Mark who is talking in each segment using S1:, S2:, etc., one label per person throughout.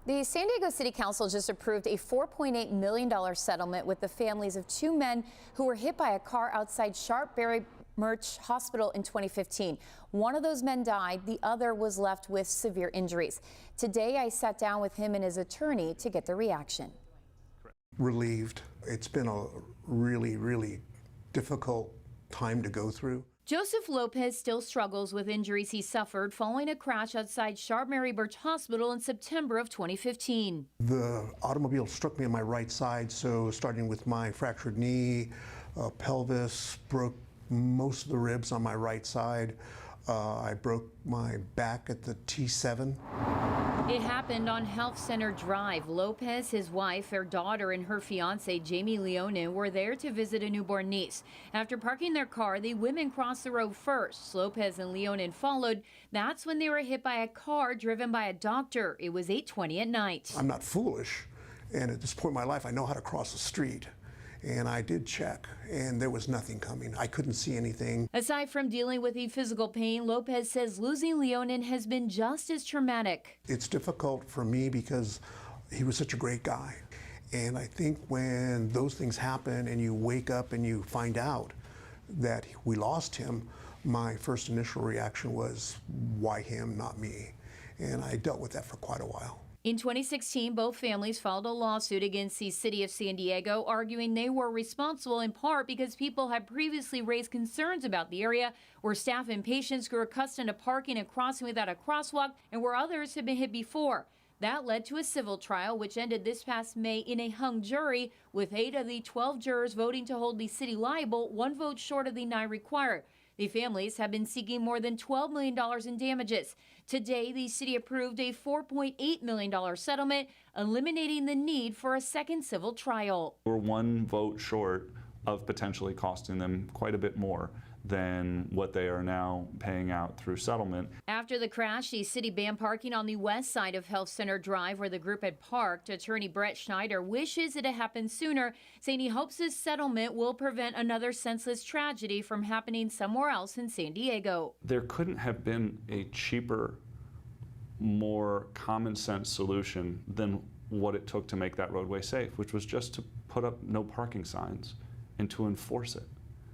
S1: The San Diego City Council just approved a $4.8 million settlement with the families of two men who were hit by a car outside Sharp Mary Birch Hospital in 2015. One of those men died. The other was left with severe injuries. Today, I sat down with him and his attorney to get their reaction.
S2: Relieved. It's been a really difficult time to go through.
S3: Joseph Lopez still struggles with injuries he suffered following a crash outside Sharp Mary Birch Hospital in September of 2015.
S2: The automobile struck me on my right side, so starting with my fractured knee, pelvis, broke most of the ribs on my right side. I broke my back at the T7.
S3: It happened on Health Center Drive. Lopez, his wife, their daughter, and her fiance, Jaime Leonen, were there to visit a newborn niece. After parking their car, the women crossed the road first. Lopez and Leonen followed. That's when they were hit by a car driven by a doctor. It was 8:20 at night.
S2: I'm not foolish, and at this point in my life, I know how to cross the street. And I did check, and there was nothing coming. I couldn't see anything.
S3: Aside from dealing with the physical pain, Lopez says losing Leonen has been just as traumatic.
S2: It's difficult for me because he was such a great guy. And I think when those things happen and you wake up and you find out that we lost him, my first initial reaction was, why him, not me? And I dealt with that for quite a while.
S3: In 2016, both families filed a lawsuit against the city of San Diego, arguing they were responsible in part because people had previously raised concerns about the area where staff and patients grew accustomed to parking and crossing without a crosswalk and where others had been hit before. That led to a civil trial, which ended this past May in a hung jury, with 8 of the 12 jurors voting to hold the city liable, 1 vote short of the 9 required. The families have been seeking more than $12 million in damages. Today, the city approved a $4.8 million settlement, eliminating the need for a second civil trial.
S4: We're 1 vote short of potentially costing them quite a bit more than what they are now paying out through settlement.
S3: After the crash, the city banned parking on the west side of Health Center Drive where the group had parked. Attorney Brett Schneider wishes it had happened sooner, saying he hopes this settlement will prevent another senseless tragedy from happening somewhere else in San Diego.
S4: There couldn't have been a cheaper, more common sense solution than what it took to make that roadway safe, which was just to put up no parking signs and to enforce it.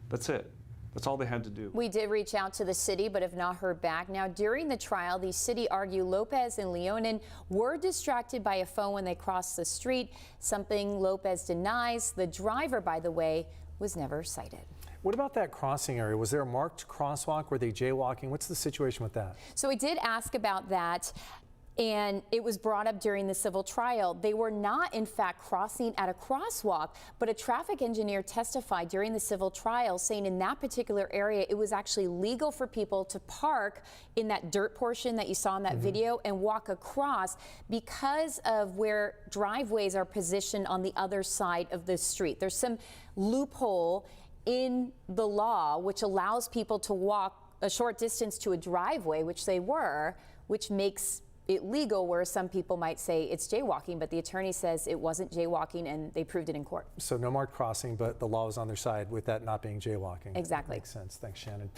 S4: That's it. That's all they had to do.
S1: We did reach out to the city, but have not heard back. Now, during the trial, the city argued Lopez and Leonen were distracted by a phone when they crossed the street, something Lopez denies. The driver, by the way, was never cited.
S5: What about that crossing area? Was there a marked crosswalk? Were they jaywalking? What's the situation with that?
S1: So we did ask about that, and it was brought up during the civil trial. They were not, in fact, crossing at a crosswalk, but a traffic engineer testified during the civil trial saying in that particular area it was actually legal for people to park in that dirt portion that you saw in that video and walk across because of where driveways are positioned on the other side of the street. There's some loophole in the law which allows people to walk a short distance to a driveway, which they were, which makes it legal, where some people might say it's jaywalking, but the attorney says it wasn't jaywalking and they proved it in court.
S5: So no marked crossing, but the law is on their side with that not being jaywalking.
S1: Exactly.
S5: Makes sense. Thanks, Shannon.